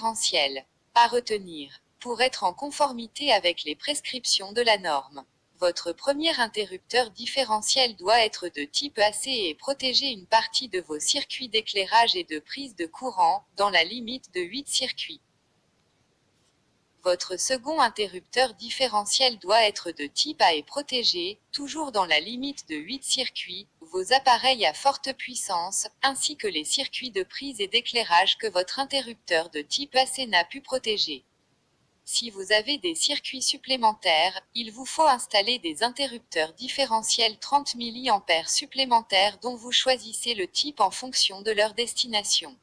différentiel. À retenir. Pour être en conformité avec les prescriptions de la norme, votre premier interrupteur différentiel doit être de type AC et protéger une partie de vos circuits d'éclairage et de prise de courant, dans la limite de 8 circuits. Votre second interrupteur différentiel doit être de type A et protéger, toujours dans la limite de 8 circuits, vos appareils à forte puissance, ainsi que les circuits de prise et d'éclairage que votre interrupteur de type AC n'a pu protéger. Si vous avez des circuits supplémentaires, il vous faut installer des interrupteurs différentiels 30 mA supplémentaires dont vous choisissez le type en fonction de leur destination.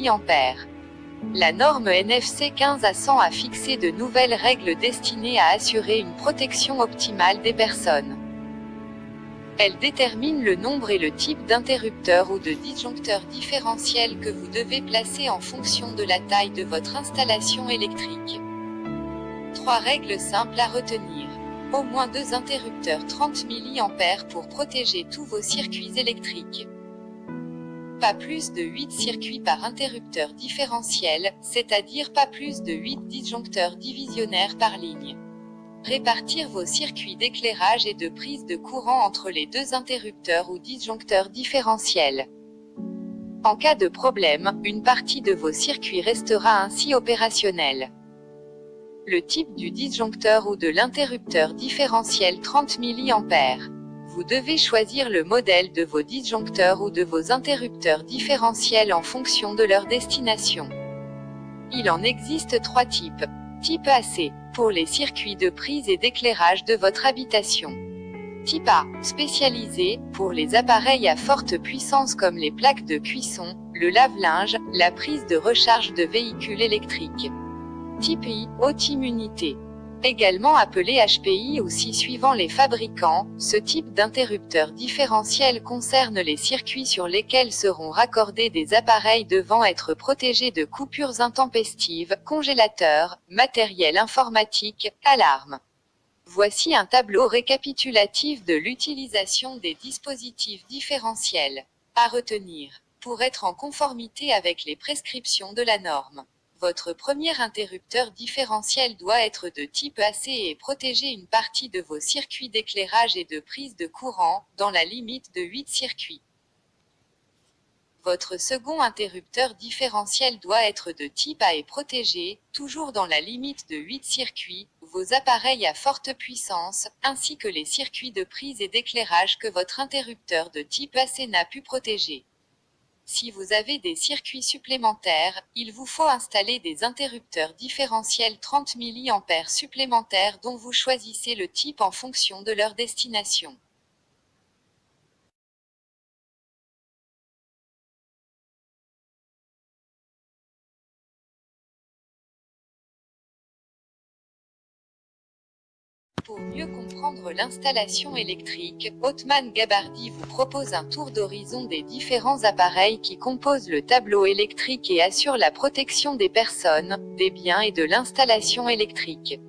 mA. La norme NFC 15 à 100 a fixé de nouvelles règles destinées à assurer une protection optimale des personnes. Elle détermine le nombre et le type d'interrupteur ou de disjoncteur différentiel que vous devez placer en fonction de la taille de votre installation électrique. 3 règles simples à retenir. Au moins 2 interrupteurs 30 mA pour protéger tous vos circuits électriques. Pas plus de 8 circuits par interrupteur différentiel, c'est-à-dire pas plus de 8 disjoncteurs divisionnaires par ligne. Répartir vos circuits d'éclairage et de prise de courant entre les 2 interrupteurs ou disjoncteurs différentiels. En cas de problème, une partie de vos circuits restera ainsi opérationnelle. Le type du disjoncteur ou de l'interrupteur différentiel 30 mA. Vous devez choisir le modèle de vos disjoncteurs ou de vos interrupteurs différentiels en fonction de leur destination. Il en existe 3 types. Type AC, pour les circuits de prise et d'éclairage de votre habitation. Type A, spécialisé, pour les appareils à forte puissance comme les plaques de cuisson, le lave-linge, la prise de recharge de véhicules électriques. Type I, haute immunité. Également appelé HPI aussi suivant les fabricants, ce type d'interrupteur différentiel concerne les circuits sur lesquels seront raccordés des appareils devant être protégés de coupures intempestives, congélateurs, matériel informatique, alarmes. Voici un tableau récapitulatif de l'utilisation des dispositifs différentiels. À retenir. Pour être en conformité avec les prescriptions de la norme, votre premier interrupteur différentiel doit être de type AC et protéger une partie de vos circuits d'éclairage et de prise de courant, dans la limite de 8 circuits. Votre second interrupteur différentiel doit être de type A et protéger, toujours dans la limite de 8 circuits, vos appareils à forte puissance, ainsi que les circuits de prise et d'éclairage que votre interrupteur de type AC n'a pu protéger. Si vous avez des circuits supplémentaires, il vous faut installer des interrupteurs différentiels 30 mA supplémentaires dont vous choisissez le type en fonction de leur destination. Pour mieux comprendre l'installation électrique, Othman Gabardi vous propose un tour d'horizon des différents appareils qui composent le tableau électrique et assurent la protection des personnes, des biens et de l'installation électrique.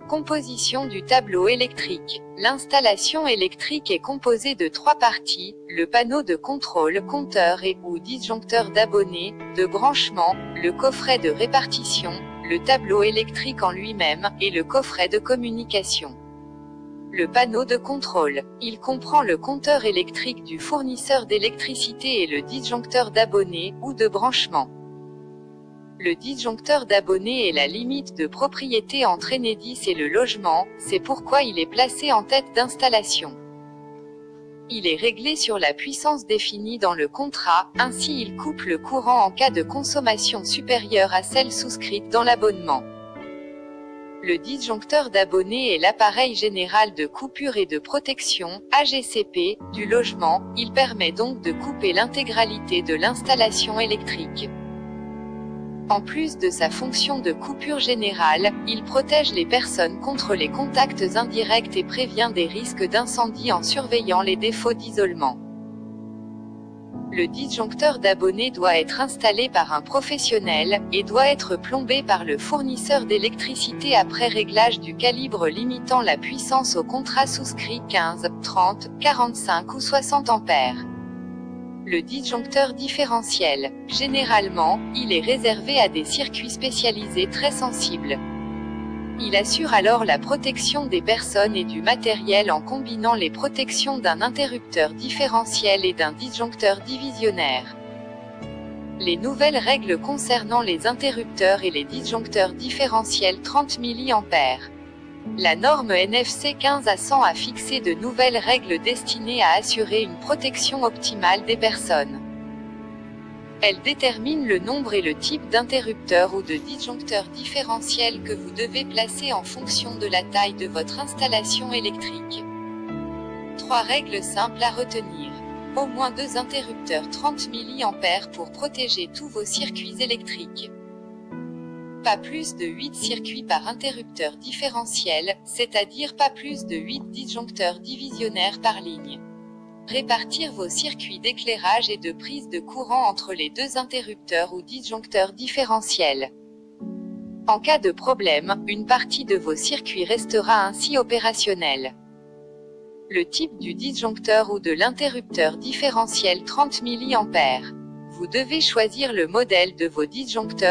Composition du tableau électrique. L'installation électrique est composée de 3 parties, le panneau de contrôle, compteur et ou disjoncteur d'abonnés, de branchement, le coffret de répartition, le tableau électrique en lui-même, et le coffret de communication. Le panneau de contrôle. Il comprend le compteur électrique du fournisseur d'électricité et le disjoncteur d'abonnés, ou de branchement. Le disjoncteur d'abonnés est la limite de propriété entre Enedis et le logement, c'est pourquoi il est placé en tête d'installation. Il est réglé sur la puissance définie dans le contrat, ainsi il coupe le courant en cas de consommation supérieure à celle souscrite dans l'abonnement. Le disjoncteur d'abonnés est l'appareil général de coupure et de protection, AGCP, du logement, il permet donc de couper l'intégralité de l'installation électrique. En plus de sa fonction de coupure générale, il protège les personnes contre les contacts indirects et prévient des risques d'incendie en surveillant les défauts d'isolement. Le disjoncteur d'abonné doit être installé par un professionnel, et doit être plombé par le fournisseur d'électricité après réglage du calibre limitant la puissance au contrat souscrit 15, 30, 45 ou 60 ampères. Le disjoncteur différentiel. Généralement, il est réservé à des circuits spécialisés très sensibles. Il assure alors la protection des personnes et du matériel en combinant les protections d'un interrupteur différentiel et d'un disjoncteur divisionnaire. Les nouvelles règles concernant les interrupteurs et les disjoncteurs différentiels 30 mA. La norme NFC 15 à 100 a fixé de nouvelles règles destinées à assurer une protection optimale des personnes. Elle détermine le nombre et le type d'interrupteur ou de disjoncteur différentiel que vous devez placer en fonction de la taille de votre installation électrique. 3 règles simples à retenir. Au moins 2 interrupteurs 30 mA pour protéger tous vos circuits électriques. Pas plus de 8 circuits par interrupteur différentiel, c'est-à-dire pas plus de 8 disjoncteurs divisionnaires par ligne. Répartir vos circuits d'éclairage et de prise de courant entre les 2 interrupteurs ou disjoncteurs différentiels. En cas de problème, une partie de vos circuits restera ainsi opérationnelle. Le type du disjoncteur ou de l'interrupteur différentiel 30 mA. Vous devez choisir le modèle de vos disjoncteurs